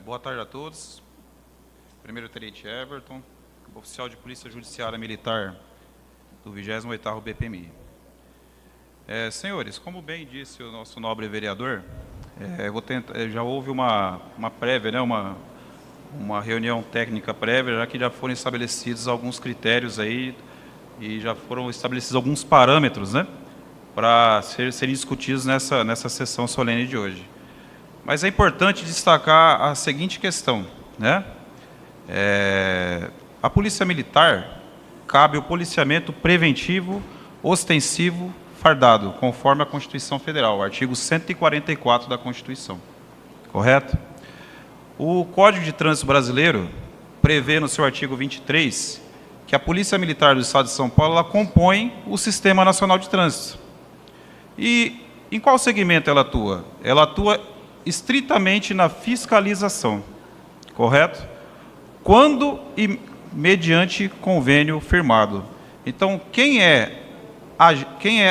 Boa tarde a todos. Primeiro Tenente Everton, oficial de Polícia Judiciária Militar do 28º BPMI. Senhores, como bem disse o nosso nobre vereador, já houve uma prévia, né, uma reunião técnica prévia, já que já foram estabelecidos alguns critérios aí e já foram estabelecidos alguns parâmetros, né, para serem discutidos nessa sessão solene de hoje. Mas é importante destacar a seguinte questão, né? A Polícia Militar cabe o policiamento preventivo, ostensivo, fardado, conforme a Constituição Federal, o artigo 144 da Constituição. Correto? O Código de Trânsito Brasileiro prevê no seu artigo 23 que a Polícia Militar do Estado de São Paulo ela compõe o Sistema Nacional de Trânsito. E em qual segmento ela atua? Ela atua estritamente na fiscalização, correto? Quando e mediante convênio firmado. Então, quem é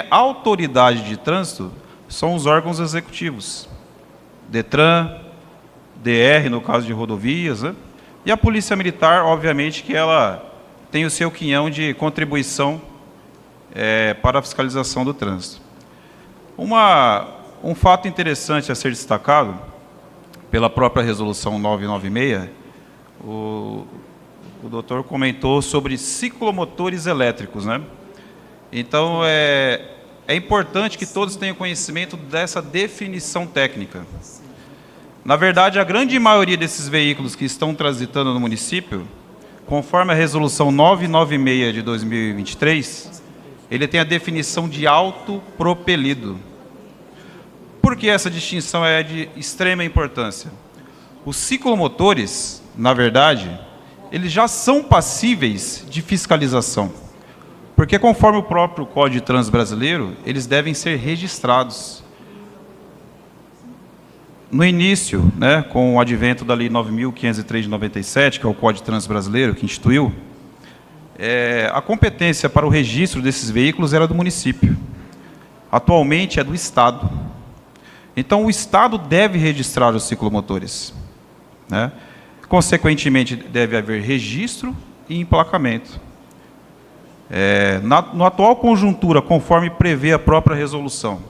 autoridade de trânsito são os órgãos executivos. DETRAN, DR, no caso de rodovias, né? E a Polícia Militar, obviamente, que ela tem o seu quinhão de contribuição para a fiscalização do trânsito. Um fato interessante a ser destacado, pela própria Resolução 996, o doutor comentou sobre ciclomotores elétricos, né? Então, é importante que todos tenham conhecimento dessa definição técnica. Na verdade, a grande maioria desses veículos que estão transitando no município, conforme a Resolução 996 de 2023, ele tem a definição de autopropelido. Por que essa distinção é de extrema importância? Os ciclomotores, na verdade, eles já são passíveis de fiscalização, porque conforme o próprio Código de Trânsito Brasileiro, eles devem ser registrados. No início, né, com o advento da Lei 9.503 de 97, que é o Código de Trânsito Brasileiro, que instituiu, a competência para o registro desses veículos era do município. Atualmente é do Estado. Então, o Estado deve registrar os ciclomotores, né? Consequentemente, deve haver registro e emplacamento. Na atual conjuntura, conforme prevê a própria resolução,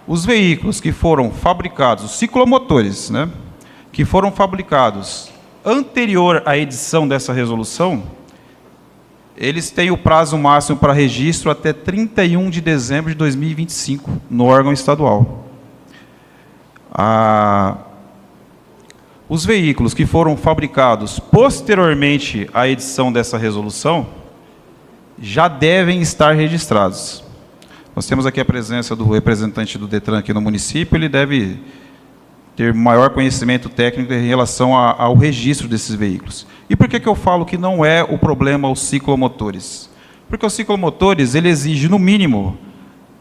os veículos que foram fabricados, os ciclomotores, né, que foram fabricados anterior à edição dessa resolução, eles têm o prazo máximo para registro até 31 de dezembro de 2025, no órgão estadual. Os veículos que foram fabricados posteriormente à edição dessa resolução já devem estar registrados. Nós temos aqui a presença do representante do DETRAN aqui no município, ele deve ter maior conhecimento técnico em relação ao registro desses veículos. E por que eu falo que não é o problema os ciclomotores? Porque os ciclomotores, ele exige, no mínimo,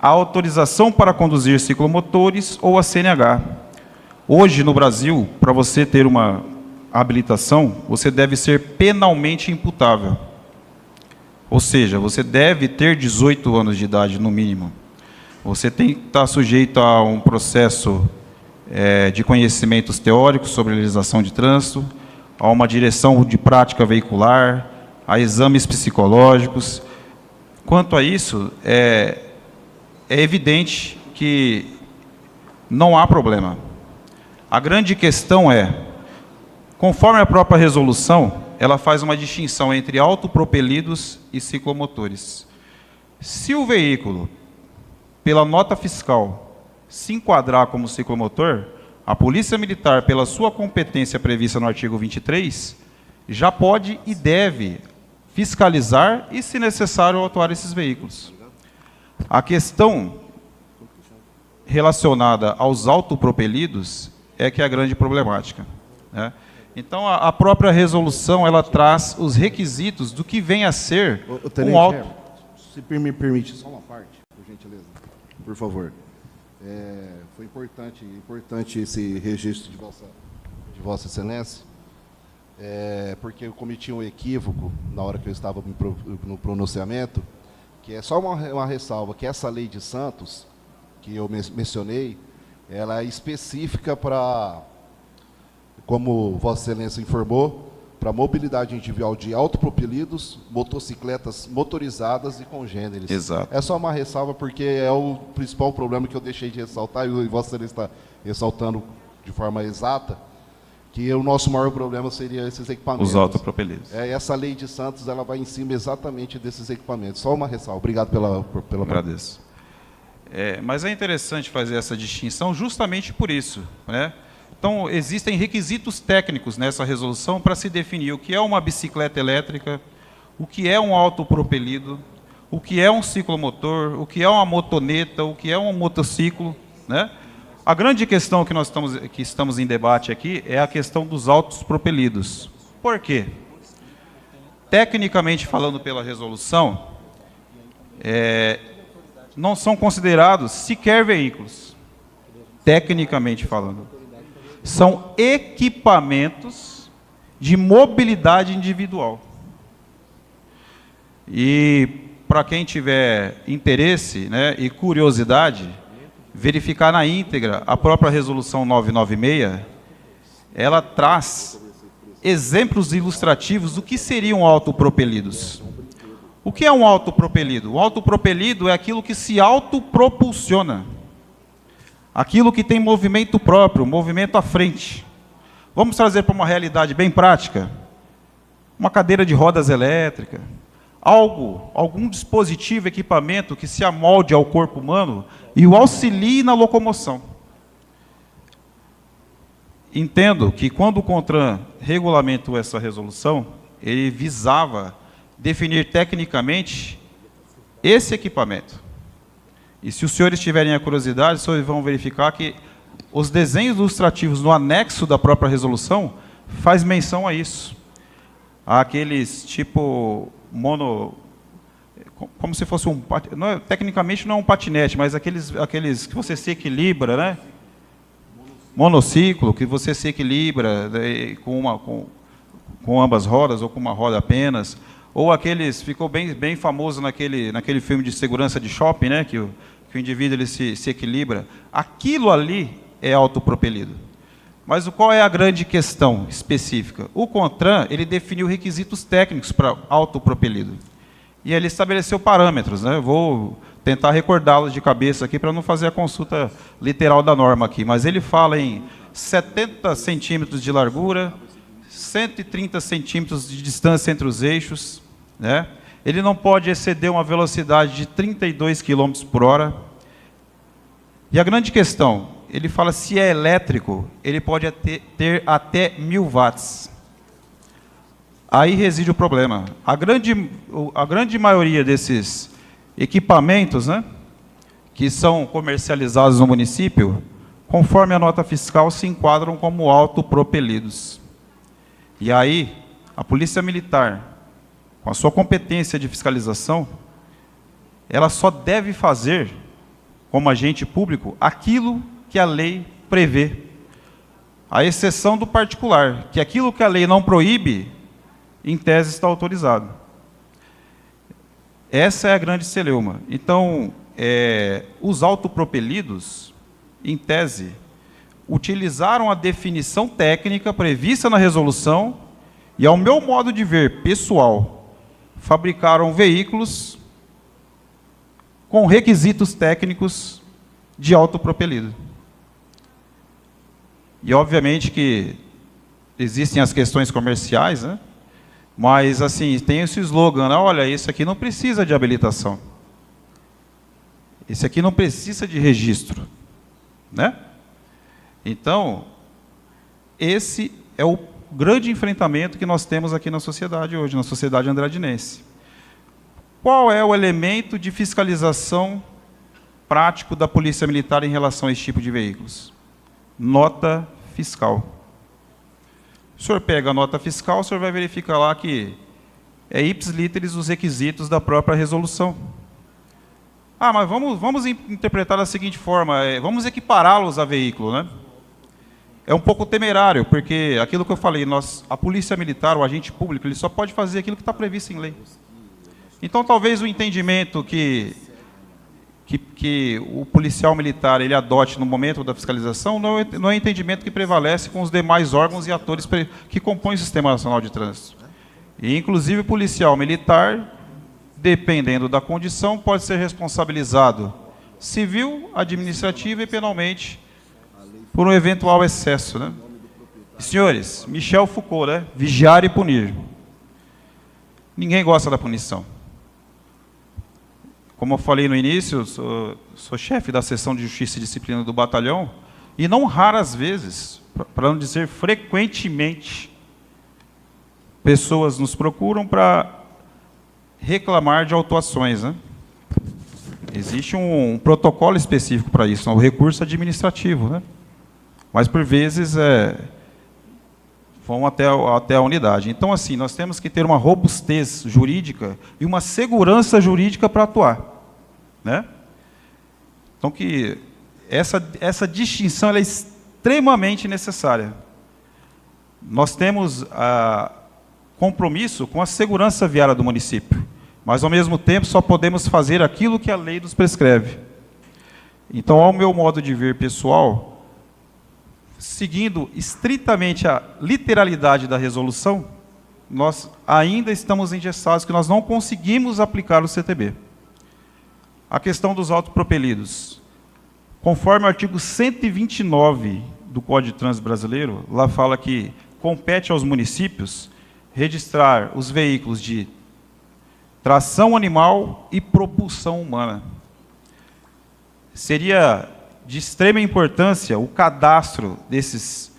a autorização para conduzir ciclomotores ou a CNH. Hoje, no Brasil, para você ter uma habilitação, você deve ser penalmente imputável. Ou seja, você deve ter 18 anos de idade, no mínimo. Você tem que estar sujeito a um processo de conhecimentos teóricos sobre a legislação de trânsito, a uma direção de prática veicular, a exames psicológicos. Quanto a isso, é evidente que não há problema. A grande questão conforme a própria resolução, ela faz uma distinção entre autopropelidos e ciclomotores. Se o veículo, pela nota fiscal, se enquadrar como ciclomotor, a Polícia Militar, pela sua competência prevista no artigo 23, já pode e deve fiscalizar e, se necessário, autuar esses veículos. A questão relacionada aos autopropelidos é que é a grande problemática, né? Então, a própria resolução, ela traz os requisitos do que vem a ser um auto... Se me permite, só uma parte, por gentileza, por favor. Foi importante esse registro de Vossa Excelência, porque eu cometi um equívoco na hora que eu estava no pronunciamento, que é só uma ressalva, que essa lei de Santos, que eu mencionei, ela é específica para como Vossa Excelência informou, para mobilidade individual de autopropelidos, motocicletas motorizadas e congêneres. Exato. É só uma ressalva, porque é o principal problema que eu deixei de ressaltar, e Vossa Excelência está ressaltando de forma exata, que o nosso maior problema seria esses equipamentos. Os autopropelidos. Essa lei de Santos, ela vai em cima exatamente desses equipamentos. Só uma ressalva. Obrigado pela Agradeço. Mas é interessante fazer essa distinção justamente por isso, né? Então, existem requisitos técnicos nessa resolução para se definir o que é uma bicicleta elétrica, o que é um autopropelido, o que é um ciclomotor, o que é uma motoneta, o que é um motociclo, né? A grande questão que nós estamos em debate aqui é a questão dos autopropelidos. Por quê? Tecnicamente falando pela resolução, não são considerados sequer veículos, tecnicamente falando. São equipamentos de mobilidade individual. E, para quem tiver interesse, né, e curiosidade, verificar na íntegra a própria Resolução 996, ela traz exemplos ilustrativos do que seriam autopropelidos. O que é um autopropelido? O autopropelido é aquilo que se autopropulsiona. Aquilo que tem movimento próprio, movimento à frente. Vamos trazer para uma realidade bem prática. Uma cadeira de rodas elétrica. Algum dispositivo, equipamento que se amolde ao corpo humano e o auxilie na locomoção. Entendo que quando o CONTRAN regulamentou essa resolução, ele visava definir tecnicamente esse equipamento. E se os senhores tiverem a curiosidade, os senhores vão verificar que os desenhos ilustrativos no anexo da própria resolução faz menção a isso. Há aqueles tipo como se fosse tecnicamente não é um patinete, mas aqueles que você se equilibra, né? Monociclo, que você se equilibra com ambas rodas ou com uma roda apenas. Ou aqueles, ficou bem famoso naquele filme de segurança de shopping, né? Que o indivíduo ele se equilibra. Aquilo ali é autopropelido. Mas qual é a grande questão específica? O CONTRAN ele definiu requisitos técnicos para autopropelido. E ele estabeleceu parâmetros, né? Eu vou tentar recordá-los de cabeça aqui para não fazer a consulta literal da norma aqui. Mas ele fala em 70 centímetros de largura, 130 centímetros de distância entre os eixos, né? Ele não pode exceder uma velocidade de 32 km por hora. E a grande questão, ele fala se é elétrico, ele pode ter até 1000 watts. Aí reside o problema. A grande maioria desses equipamentos, né, que são comercializados no município, conforme a nota fiscal, se enquadram como autopropelidos. E aí, a Polícia Militar, com a sua competência de fiscalização, ela só deve fazer, como agente público, aquilo que a lei prevê. A exceção do particular, que aquilo que a lei não proíbe, em tese está autorizado. Essa é a grande celeuma. Então, os autopropelidos, em tese, utilizaram a definição técnica prevista na resolução e, ao meu modo de ver pessoal, fabricaram veículos com requisitos técnicos de autopropelido. E, obviamente, que existem as questões comerciais, né? Mas, assim, tem esse slogan, né? Olha, esse aqui não precisa de habilitação. Esse aqui não precisa de registro, né? Então, esse é o grande enfrentamento que nós temos aqui na sociedade hoje, na sociedade andradinense. Qual é o elemento de fiscalização prático da Polícia Militar em relação a esse tipo de veículos? Nota fiscal. O senhor pega a nota fiscal, o senhor vai verificar lá que é ipsis literis os requisitos da própria resolução. Ah, mas vamos interpretar da seguinte forma, vamos equipará-los a veículo, né? É um pouco temerário, porque aquilo que eu falei, a Polícia Militar, o agente público, ele só pode fazer aquilo que está previsto em lei. Então, talvez o entendimento que que o policial militar ele adote no momento da fiscalização não é o entendimento que prevalece com os demais órgãos e atores que compõem o Sistema Nacional de Trânsito. E, inclusive, o policial militar, dependendo da condição, pode ser responsabilizado civil, administrativo e penalmente por um eventual excesso, né? E, senhores, Michel Foucault, né? Vigiar e punir. Ninguém gosta da punição. Como eu falei no início, sou chefe da seção de Justiça e Disciplina do batalhão, e não raras vezes, para não dizer frequentemente, pessoas nos procuram para reclamar de autuações, né? Existe um protocolo específico para isso, o recurso administrativo, né? Mas, por vezes, vão até a unidade. Então, assim, nós temos que ter uma robustez jurídica e uma segurança jurídica para atuar, né? Então, que essa distinção ela é extremamente necessária. Nós temos compromisso com a segurança viária do município, mas, ao mesmo tempo, só podemos fazer aquilo que a lei nos prescreve. Então, ao meu modo de ver pessoal, seguindo estritamente a literalidade da resolução, nós ainda estamos engessados, que nós não conseguimos aplicar o CTB. A questão dos autopropelidos. Conforme o artigo 129 do Código de Trânsito Brasileiro, lá fala que compete aos municípios registrar os veículos de tração animal e propulsão humana. Seria de extrema importância o cadastro desses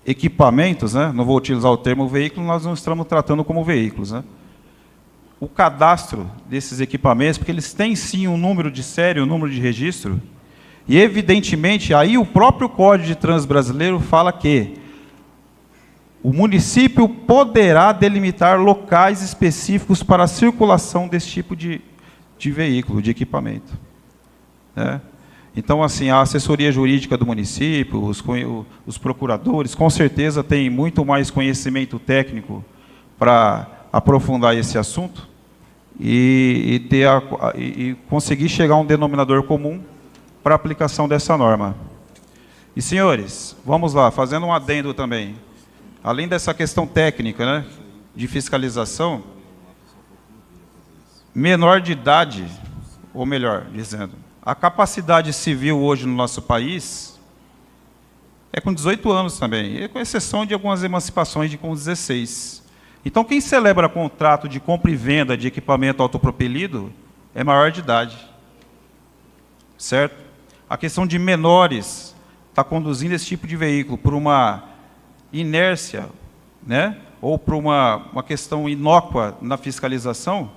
equipamentos, né? Não vou utilizar o termo veículo, nós não estamos tratando como veículos, né? O cadastro desses equipamentos, porque eles têm sim um número de série, um número de registro, e evidentemente aí o próprio Código de Trânsito Brasileiro fala que o município poderá delimitar locais específicos para a circulação desse tipo de veículo, de equipamento, né? Então, assim, a assessoria jurídica do município, os procuradores, com certeza têm muito mais conhecimento técnico para aprofundar esse assunto e conseguir chegar a um denominador comum para a aplicação dessa norma. E, senhores, vamos lá, fazendo um adendo também. Além dessa questão técnica, né, de fiscalização, menor de idade, ou melhor dizendo, a capacidade civil hoje no nosso país é com 18 anos também, com exceção de algumas emancipações com 16. Então, quem celebra contrato de compra e venda de equipamento autopropelido é maior de idade. Certo? A questão de menores está conduzindo esse tipo de veículo por uma inércia, né, ou por uma questão inócua na fiscalização,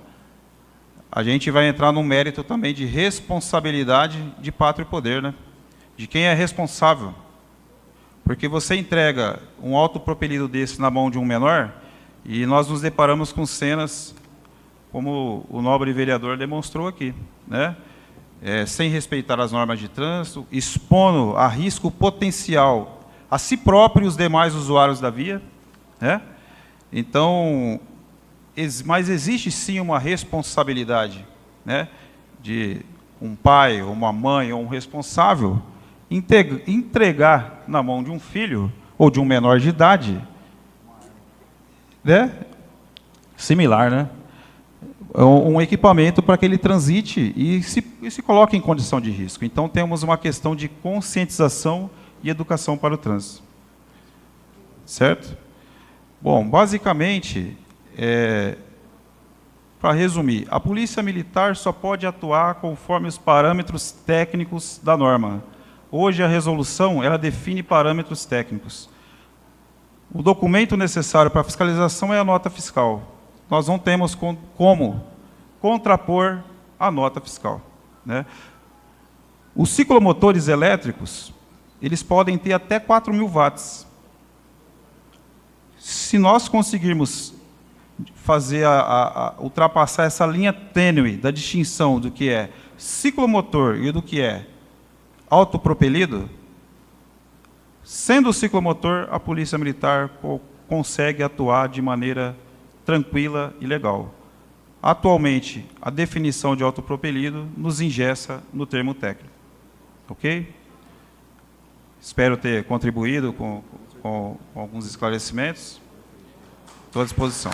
a gente vai entrar num mérito também de responsabilidade de pátria e poder, né? De quem é responsável. Porque você entrega um autopropelido desse na mão de um menor, e nós nos deparamos com cenas, como o nobre vereador demonstrou aqui, né? Sem respeitar as normas de trânsito, expondo a risco potencial a si próprio e os demais usuários da via, né? Então, mas existe sim uma responsabilidade, né, de um pai, ou uma mãe, ou um responsável, entregar na mão de um filho, ou de um menor de idade, né, similar, né, um equipamento para que ele transite e se coloque em condição de risco. Então, temos uma questão de conscientização e educação para o trânsito. Certo? Bom, basicamente, para resumir, a Polícia Militar só pode atuar conforme os parâmetros técnicos da norma. Hoje, a resolução ela define parâmetros técnicos. O documento necessário para a fiscalização é a nota fiscal. Nós não temos como contrapor a nota fiscal, né? Os ciclomotores elétricos, eles podem ter até 4.000 watts. Se nós conseguirmos fazer ultrapassar essa linha tênue da distinção do que é ciclomotor e do que é autopropelido, sendo o ciclomotor, a Polícia Militar consegue atuar de maneira tranquila e legal. atualmente, a definição de autopropelido nos engessa no termo técnico. Ok? Espero ter contribuído com alguns esclarecimentos. Estou à disposição.